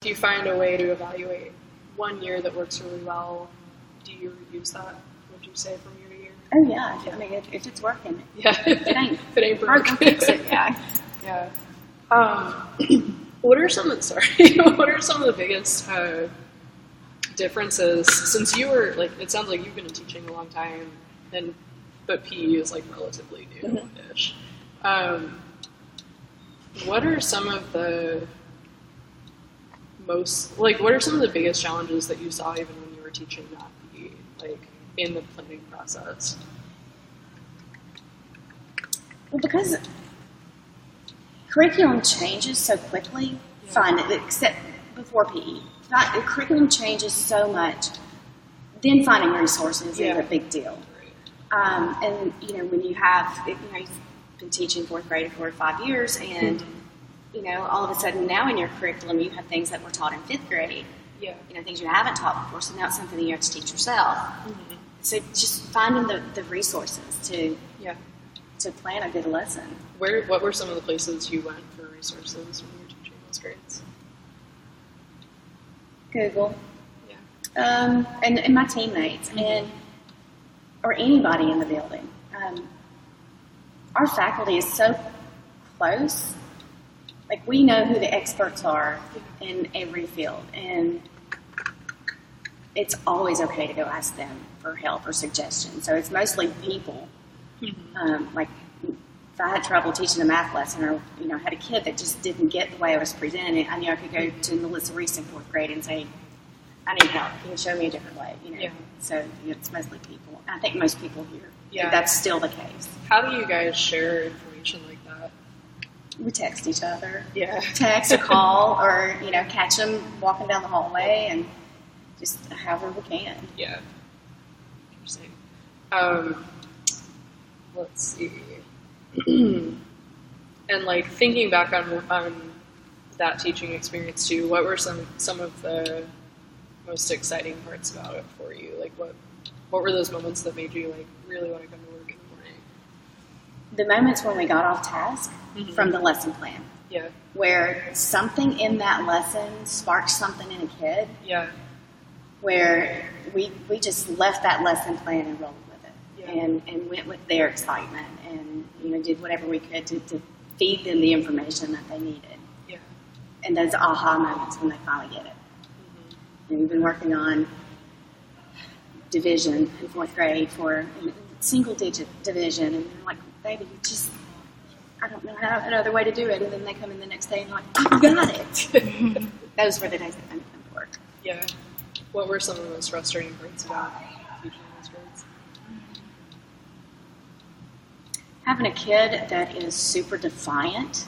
you find a way to evaluate one year that works really well? Do you reuse that, would you say, from year to year? Oh, yeah. I mean, if it's working. Yeah. It ain't. If it ain't broke. Fix it, yeah. Yeah. What are some of the biggest differences, since you were, like, it sounds like you've been teaching a long time, but PE is, like, relatively new-ish. What are some of the biggest challenges that you saw even when you were teaching that PE, like, in the planning process? Well, because curriculum changes so quickly, except before PE. The curriculum changes so much, then finding resources is a big deal. And, when you have, you've been teaching fourth grade for 5 years, and, all of a sudden now in your curriculum you have things that were taught in fifth grade, things you haven't taught before, so now it's something that you have to teach yourself. Mm-hmm. So just finding the resources to plan a good lesson. What were some of the places you went for resources when you were teaching those grades? Google. Yeah. And my teammates, or anybody in the building. Our faculty is so close. Like, we know who the experts are in every field, and it's always okay to go ask them for help or suggestions. So it's mostly people. Mm-hmm. Like, if I had trouble teaching a math lesson, or had a kid that just didn't get the way I was presenting it, I knew I could go to Melissa Reese in fourth grade and say, I need help. Can you show me a different way? Yeah. So it's mostly people. I think most people here, that's still the case. How do you guys share information like that? We text each other. Yeah. Text or call, or catch them walking down the hallway, and just however we can. Yeah. Interesting. Let's see. And, like, thinking back on that teaching experience too, what were some of the most exciting parts about it for you? Like, what were those moments that made you, like, really want to come to work in the morning? The moments when we got off task from the lesson plan. Yeah. Where something in that lesson sparked something in a kid. Yeah. Where we just left that lesson plan and rolled with it. Yeah. And went with their excitement, and did whatever we could to feed them the information that they needed. Yeah. And those aha moments when they finally get it. Mm-hmm. And we've been working on division in fourth grade for single digit division, and they're like, baby, I don't know another way to do it. And then they come in the next day and like, you got it. Those were the days that I didn't come to work. Yeah. What were some of the most frustrating parts about teaching those grades? Having a kid that is super defiant.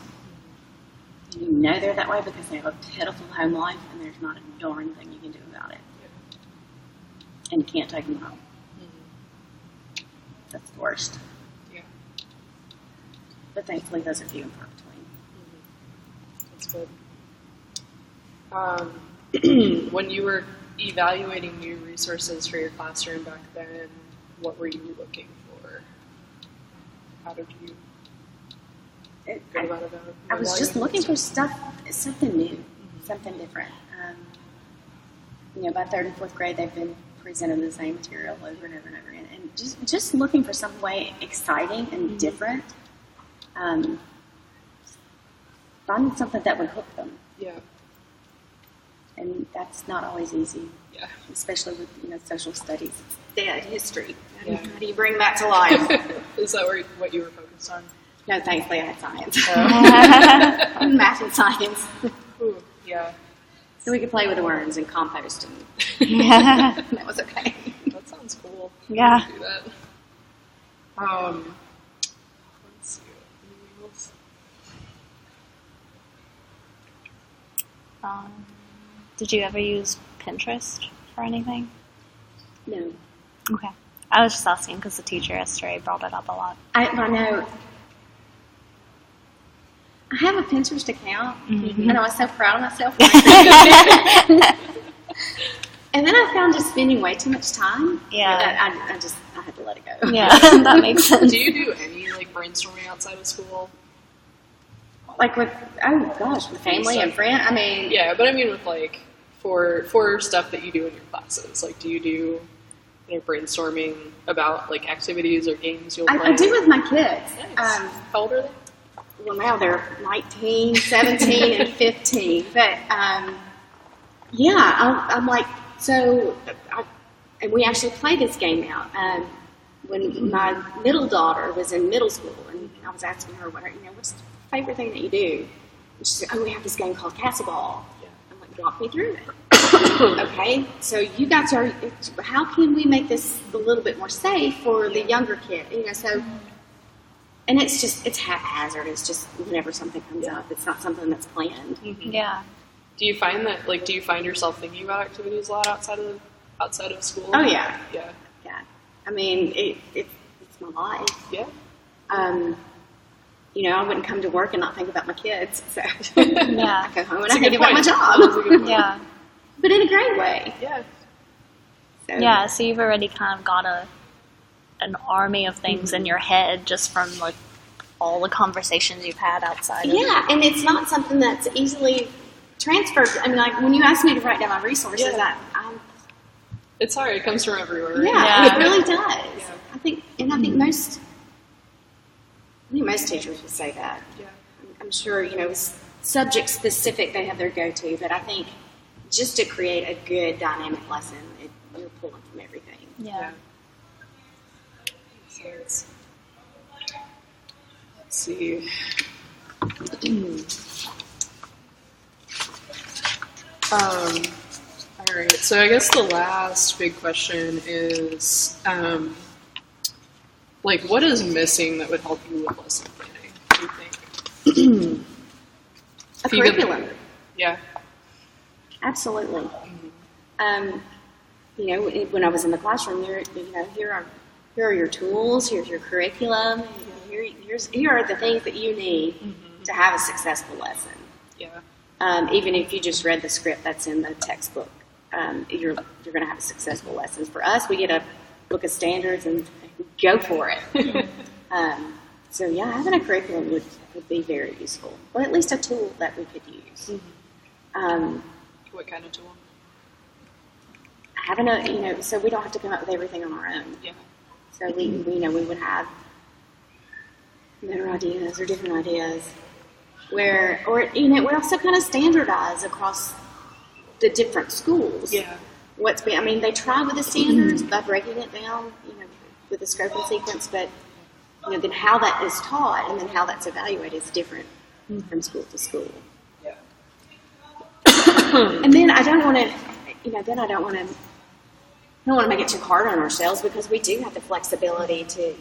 You know they're that way because they have a pitiful home life, and there's not a darn thing you can do about it. Yeah. And you can't take them home. Mm-hmm. That's the worst. Yeah. But thankfully, those are few and far between. That's good. When you were evaluating new resources for your classroom back then, what were you looking for? How did you go about it? I was just looking for something new, something different. By third and fourth grade, they've been presenting the same material over and over and over again, and just looking for some way exciting and different. Finding something that would hook them. Yeah. And that's not always easy. Yeah. Especially with social studies. It's dead history. Yeah. How do you bring that to life? Is that what you were focused on? No, thankfully I had science. Math and science. Ooh, yeah. So we could play with the worms and compost, and that was okay. That sounds cool. Yeah. Do that. Let's see. Anything else? Did you ever use Pinterest for anything? No. Okay. I was just asking because the teacher yesterday brought it up a lot. I know. I have a Pinterest account, and I was so proud of myself. And then I found just spending way too much time. Yeah. I had to let it go. Yeah, that makes sense. Do you do any brainstorming outside of school? Like with with family and friends. I mean, yeah, but I mean with like for stuff that you do in your classes. Like, do you do brainstorming about like activities or games you'll play? I do with my kids. Nice. How old are they? Well, now they're 19, 17, and 15. But yeah, I'm like, and we actually play this game out. When my middle daughter was in middle school, and I was asking her, what's the favorite thing that you do? And she said, we have this game called Castle Ball. Yeah. I'm like, walk me through it. Okay, so you guys how can we make this a little bit more safe for the younger kid? So, and it's haphazard. It's just whenever something comes up, it's not something that's planned. Mm-hmm. Yeah. Do you find yourself thinking about activities a lot outside of school? Oh yeah. Yeah. Yeah. I mean, it's my life. Yeah. I wouldn't come to work and not think about my kids. So yeah. I go home and I think about my job. Yeah. But in a great way. Yeah. So you've already kind of got an army of things in your head just from like all the conversations you've had outside of Yeah, and it's not something that's easily transferred. I mean, like when you ask me to write down my resources, it's hard. It comes from everywhere. Right? Yeah, it really does. Yeah. I think most teachers would say that. Yeah. I'm sure, subject specific they have their go-to, but I think just to create a good dynamic lesson, you're pulling from everything. Yeah. So let's see. All right. So I guess the last big question is, what is missing that would help you with lesson planning? Do you think? A curriculum. Yeah. Absolutely. When I was in the classroom, here are your tools. Here's your curriculum. Here are the things that you need to have a successful lesson. Yeah. Even if you just read the script that's in the textbook, you're going to have a successful lesson. For us, we get a book of standards and go for it. So yeah, having a curriculum would be very useful, or at least a tool that we could use. What kind of tool? Having so we don't have to come up with everything on our own. Yeah. So we would have better ideas or different ideas we're also kind of standardized across the different schools. Yeah. They try with the standards by breaking it down, with the scope and sequence, but then how that is taught and then how that's evaluated is different from school to school. Yeah. And then I don't want to make it too hard on ourselves, because we do have the flexibility to,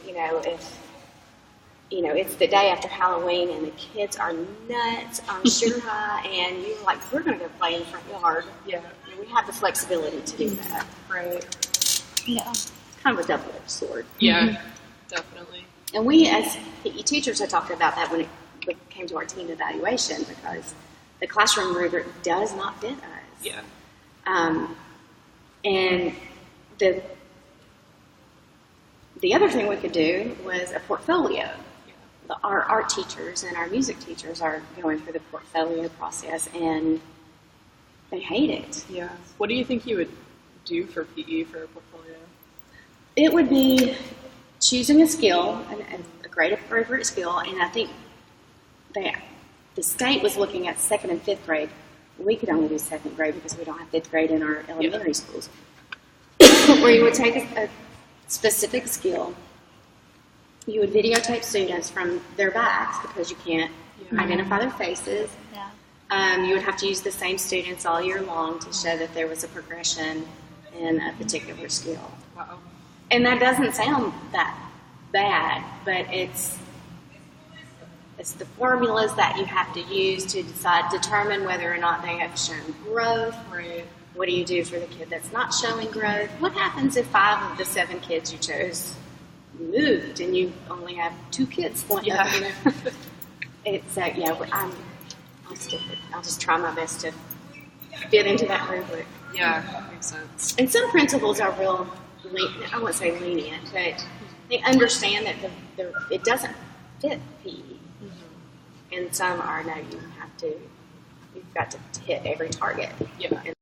if it's the day after Halloween and the kids are nuts on sugar high and you're like, we're going to go play in the front yard. Yeah. We have the flexibility to do that. Right. Yeah. Kind of a double-edged sword. Yeah, definitely. And we, as PE teachers, had talked about that when it came to our team evaluation, because the classroom rubric does not fit us. Yeah. And the other thing we could do was a portfolio. Yeah. Our art teachers and our music teachers are going through the portfolio process, and they hate it. Yeah. What do you think you would do for PE for a portfolio? It would be choosing a skill, a great appropriate skill, and I think the state was looking at 2nd and 5th grade. We could only do 2nd grade because we don't have 5th grade in our elementary schools. Where you would take a specific skill, you would videotape students from their backs because you can't identify their faces. Yeah. You would have to use the same students all year long to show that there was a progression in a particular skill. Wow. And that doesn't sound that bad, but it's the formulas that you have to use to determine whether or not they have shown growth. Right. What do you do for the kid that's not showing growth? What happens if 5 of the 7 kids you chose moved and you only have 2 kids left? Yeah. It's I'll just try my best to fit into that rubric. Yeah, that makes sense. And some principals are real, I won't say lenient, but they understand that it doesn't fit PE. and some are no, you've got to hit every target. Yeah. And